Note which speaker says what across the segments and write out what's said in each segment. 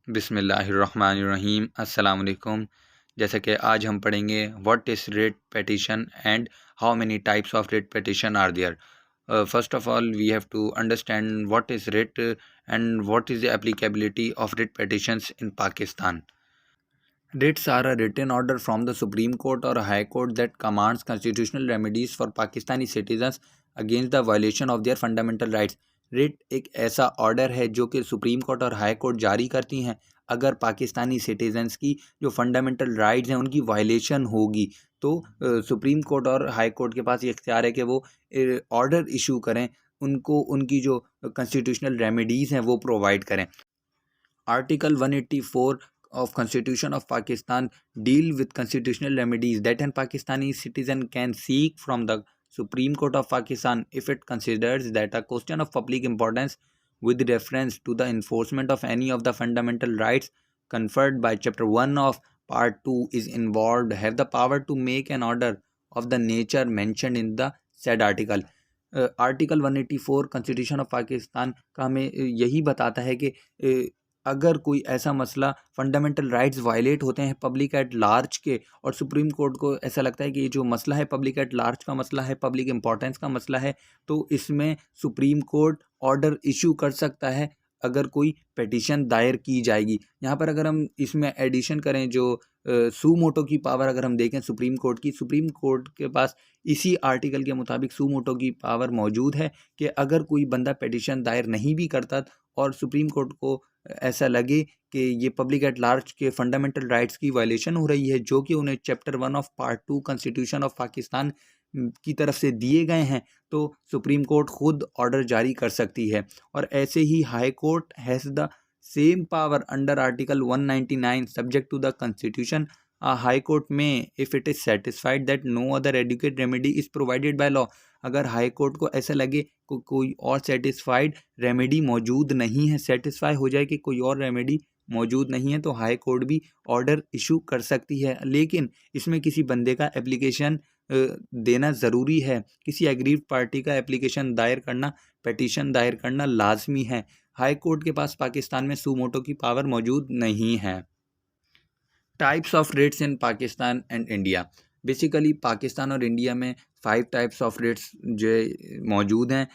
Speaker 1: बिस्मिल्लाहिर्रहमानिर्रहीम अस्सलाम वालेकुम। जैसे कि आज हम पढ़ेंगे what is writ petition and how many types of writ petition are there. First of all we have to understand what is writ and what is the applicability of writ petitions in Pakistan. Writs are a written order from the Supreme Court or a High Court that commands constitutional remedies for Pakistani citizens against the violation of their fundamental rights. Writ एक ऐसा order है जो कि supreme court और high court जारी करती हैं अगर पाकिस्तानी सिटीजन्स की जो फंडामेंटल राइट्स हैं उनकी वायलेशन होगी तो सुप्रीम कोर्ट और हाई कोर्ट के पास ये इख्तियार है कि वो ऑर्डर इशू करें, उनको उनकी जो कॉन्स्टिट्यूशनल रेमेडीज़ हैं वो प्रोवाइड करें। Article 184 of Constitution of Pakistan deal with constitutional remedies that an Pakistani citizen can seek from the Supreme Court of Pakistan if it considers that a question of public importance with reference to the enforcement of any of the fundamental rights conferred by Chapter 1 of Part 2 is involved, have the power to make an order of the nature mentioned in the said article. Article 184 constitution of Pakistan का हमें यही बताता है कि अगर कोई ऐसा मसला फंडामेंटल राइट्स वायलेट होते हैं पब्लिक एट लार्ज के और सुप्रीम कोर्ट को ऐसा लगता है कि ये जो मसला है पब्लिक एट लार्ज का मसला है, पब्लिक इंपॉर्टेंस का मसला है, तो इसमें सुप्रीम कोर्ट ऑर्डर इशू कर सकता है अगर कोई पिटीशन दायर की जाएगी। यहाँ पर अगर हम इसमें एडिशन करें जो सू मोटो की पावर अगर हम देखें सुप्रीम कोर्ट के पास इसी आर्टिकल के मुताबिक सू मोटो की पावर मौजूद है कि अगर कोई बंदा पिटीशन दायर नहीं भी करता और सुप्रीम कोर्ट को ऐसा लगे कि ये पब्लिक एट लार्ज के फंडामेंटल राइट्स की वायलेशन हो रही है जो कि उन्हें chapter 1 of part 2 constitution of Pakistan की तरफ से दिए गए हैं, तो सुप्रीम कोर्ट खुद ऑर्डर जारी कर सकती है। और ऐसे ही high court has the same power under article 199 subject to the constitution. High court में if it is satisfied that no other adequate remedy is provided by law, अगर हाई कोर्ट को ऐसा लगे कोई और सेटिस्फाइड रेमेडी मौजूद नहीं है, सेटिस्फाई हो जाए कि कोई और रेमेडी मौजूद नहीं है, तो हाई कोर्ट भी ऑर्डर इशू कर सकती है। लेकिन इसमें किसी बंदे का एप्लीकेशन देना ज़रूरी है, किसी एग्रीव्ड पार्टी का एप्लीकेशन दायर करना, पिटीशन दायर करना लाजमी है। हाई कोर्ट के पास पाकिस्तान में सू मोटो की पावर मौजूद नहीं है। Types of rates in Pakistan and India. Basically Pakistan और इंडिया में 5 टाइप्स ऑफ रेट्स जो मौजूद हैं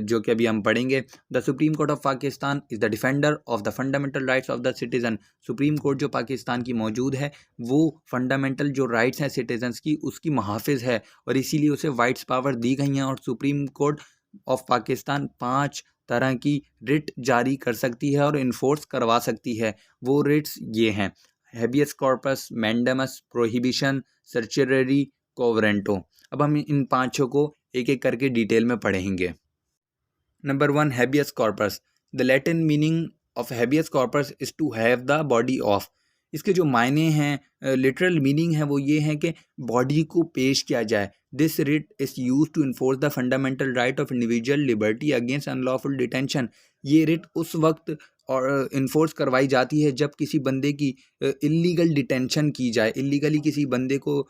Speaker 1: जो कि अभी हम पढ़ेंगे। The supreme court of Pakistan is the defender of the fundamental rights of the citizen. Supreme court जो पाकिस्तान की मौजूद है वो फंडामेंटल जो राइट्स हैं सिटीजन्स की उसकी मुहाफ़िज़ है और इसीलिए उसे वाइट्स पावर दी गई हैं। और सुप्रीम कोर्ट ऑफ पाकिस्तान 5 तरह की रिट जारी कर सकती है और इन्फोर्स करवा सकती है। वो रिट्स ये हैं: हेबियस कॉर्पस, मैंडेमस, प्रोहिबिशन, सर्चररी, कोवरेंटो। अब हम इन पांचों को एक एक करके डिटेल में पढ़ेंगे। Number 1, habeas corpus. The Latin meaning of habeas corpus is to have the body of. इसके जो मायने हैं, लिटरल मीनिंग है वो ये है कि बॉडी को पेश किया जाए। This writ is use to enforce the fundamental right of individual liberty against unlawful detention. ये रिट उस वक्त और इन्फोर्स करवाई जाती है जब किसी बंदे की इल्लीगल डिटेंशन की जाए। इल्लीगली किसी बंदे को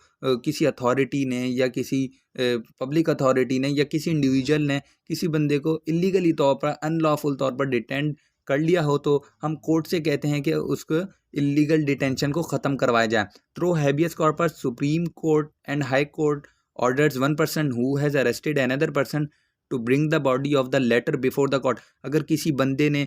Speaker 1: किसी अथॉरिटी ने या किसी पब्लिक अथॉरिटी ने या किसी इंडिविजुअल ने किसी बंदे को इल्लीगली तौर पर, अनलॉफुल तौर पर डिटेंड कर लिया हो तो हम कोर्ट से कहते हैं कि उसको इल्लीगल डिटेंशन को ख़त्म करवाया जाए। Through habeas corpus supreme court and high court orders one person who has arrested another person to bring the body of the latter before the court. अगर किसी बंदे ने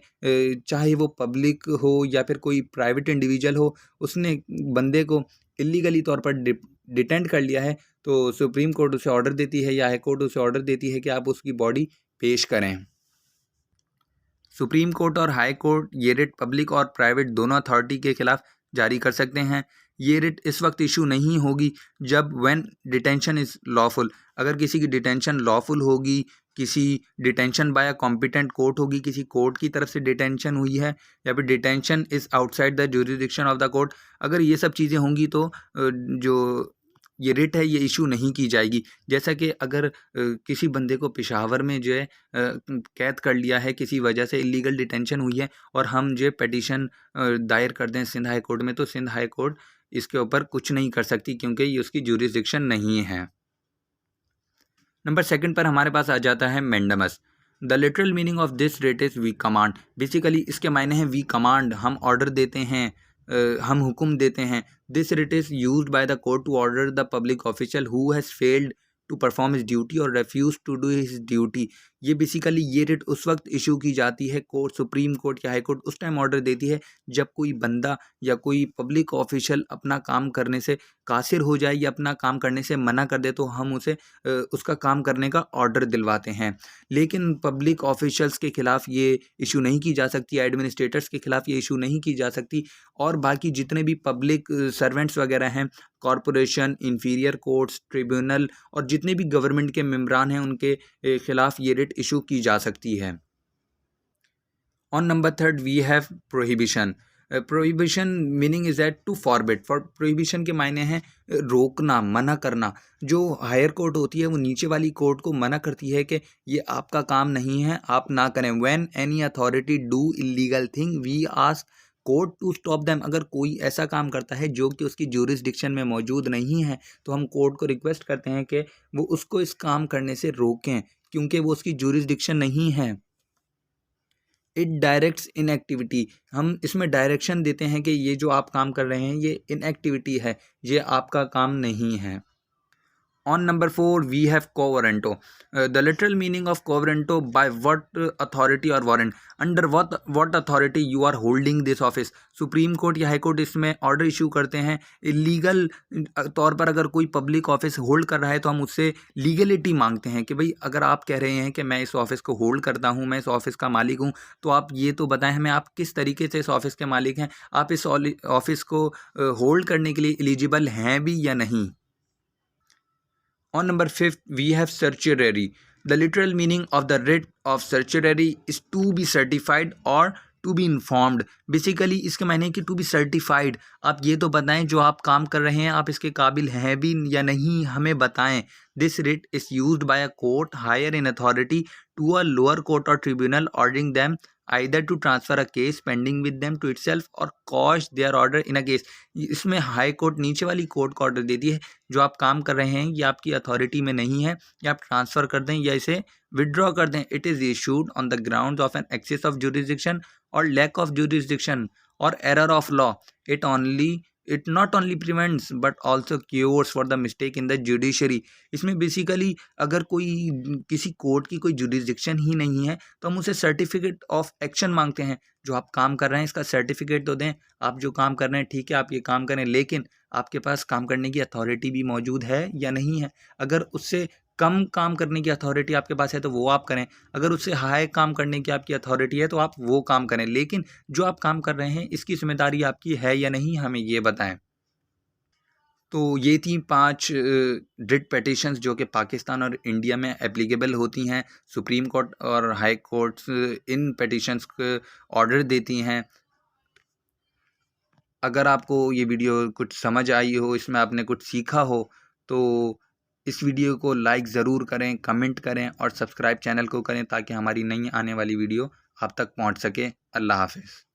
Speaker 1: चाहे वो पब्लिक हो या फिर कोई प्राइवेट इंडिविजुअल हो, उसने बंदे को इल्लीगली तौर पर डिटेंड कर लिया है तो सुप्रीम कोर्ट उसे ऑर्डर देती है या हाई कोर्ट उसे ऑर्डर देती है कि आप उसकी बॉडी पेश करें। सुप्रीम कोर्ट और हाई कोर्ट ये रिट पब्लिक और प्राइवेट दोनों अथॉरिटी के खिलाफ जारी कर सकते हैं। ये रिट इस वक्त इशू नहीं होगी जब व्हेन डिटेंशन इज़ लॉफुल। अगर किसी की डिटेंशन लॉफुल होगी, किसी detention by a competent court होगी, किसी कोर्ट की तरफ से डिटेंशन हुई है या फिर detention is outside the jurisdiction of the court, अगर ये सब चीज़ें होंगी तो जो ये रिट है ये इशू नहीं की जाएगी। जैसा कि अगर किसी बंदे को पेशावर में जो है कैद कर लिया है, किसी वजह से इलीगल डिटेंशन हुई है और हम जो पिटीशन दायर कर दें सिंध हाई कोर्ट में, तो सिंध हाई कोर्ट इसके ऊपर कुछ नहीं कर सकती क्योंकि ये उसकी ज्यूरिसडिक्शन नहीं है। नंबर 2 पर हमारे पास आ जाता है mandamus. The literal meaning of this writ is we command. Basically इसके मायने हैं वी कमांड, हम ऑर्डर देते हैं, हम हुक्म देते हैं। This writ is used by the court to order the public official who has failed to perform his duty और refuse to do his duty. ये बेसिकली ये रेट उस वक्त इशू की जाती है, कोर्ट, सुप्रीम कोर्ट या हाई कोर्ट उस टाइम ऑर्डर देती है जब कोई बंदा या कोई पब्लिक ऑफिशियल अपना काम करने से कासिर हो जाए या अपना काम करने से मना कर दे, तो हम उसे उसका काम करने का ऑर्डर दिलवाते हैं। लेकिन पब्लिक ऑफिशियल्स के खिलाफ ये इशू नहीं की जा सकती, एडमिनिस्ट्रेटर्स के खिलाफ ये इशू नहीं की जा सकती, और बाकी जितने भी पब्लिक सर्वेंट्स वगैरह हैं, कॉरपोरेशन, इंफीरियर कोर्ट्स, ट्रिब्यूनल और जितने भी गवर्नमेंट के मेम्बरान हैं, उनके खिलाफ ये रेट इशू की जा सकती है। On number third we have prohibition. Prohibition meaning is that to forbid. For prohibition के मायने हैं रोकना, मना करना। जो हायर कोर्ट होती है वो नीचे वाली कोर्ट को मना करती है कि ये आपका काम नहीं है, आप ना करें। When any authority do illegal thing we ask court to stop them. अगर कोई ऐसा काम करता है जो कि उसकी ज्यूरिसडिक्शन में मौजूद नहीं है, तो हम कोर्ट को रिक्वेस्ट करते हैं कि वो उसको इस काम करने से रोकें, क्योंकि वो उसकी ज्यूरिसडिक्शन नहीं है। It directs inactivity. हम इसमें डायरेक्शन देते हैं कि ये जो आप काम कर रहे हैं ये इनएक्टिविटी है, ये आपका काम नहीं है। On number 4 we have quo warranto. The literal meaning of quo warranto: by what authority or warrant, under what authority you are holding this office. Supreme court या हाई कोर्ट इसमें ऑर्डर इशू करते हैं। Illegal तौर पर अगर कोई public office hold कर रहा है तो हम उससे लीगलिटी मांगते हैं कि भाई अगर आप कह रहे हैं कि मैं इस ऑफिस को होल्ड करता हूं, मैं इस ऑफिस का मालिक हूं, तो आप ये तो बताएं हमें आप किस तरीके से इस ऑफिस के मालिक हैं, आप इस ऑफिस को होल्ड करने के लिए एलिजिबल हैं भी या नहीं। On number 5 we have certiorari. The literal meaning of the writ of certiorari is to be certified or to be informed. Basically इसके मायने कि to be certified, आप ये तो बताएं जो आप काम कर रहे हैं आप इसके काबिल हैं भी या नहीं, हमें बताएं। This writ is used by a court higher in authority to a lower court or tribunal ordering them either to transfer a case pending with them to itself or quash their order in a case. इसमें high court नीचे वाली court को order देती है जो आप काम कर रहे हैं ये आपकी अथॉरिटी में नहीं है, या आप ट्रांसफ़र कर दें या इसे विड्रॉ कर दें। It is issued on the ground of an excess of jurisdiction और लैक ऑफ जुरिसडिक्शन और error of law. It not only prevents but also cures for the mistake in the judiciary. इसमें basically अगर कोई किसी court की कोई jurisdiction ही नहीं है तो हम उसे सर्टिफिकेट ऑफ एक्शन मांगते हैं। जो आप काम कर रहे हैं इसका सर्टिफिकेट तो दें, आप जो काम कर रहे हैं ठीक है आप ये काम करें, लेकिन आपके पास काम करने की अथॉरिटी भी मौजूद है या नहीं है। अगर उससे कम काम करने की अथॉरिटी आपके पास है तो वो आप करें, अगर उससे हाई काम करने की आपकी अथॉरिटी है तो आप वो काम करें, लेकिन जो आप काम कर रहे हैं इसकी जिम्मेदारी आपकी है या नहीं, हमें ये बताएं। तो ये थी 5 रिट पिटीशंस जो कि पाकिस्तान और इंडिया में एप्लीकेबल होती हैं। सुप्रीम कोर्ट और हाई कोर्ट्स इन पिटीशंस को ऑर्डर देती हैं। अगर आपको ये वीडियो कुछ समझ आई हो, इसमें आपने कुछ सीखा हो, तो इस वीडियो को लाइक ज़रूर करें, कमेंट करें और सब्सक्राइब चैनल को करें ताकि हमारी नई आने वाली वीडियो आप तक पहुंच सके। अल्लाह हाफ़िज़।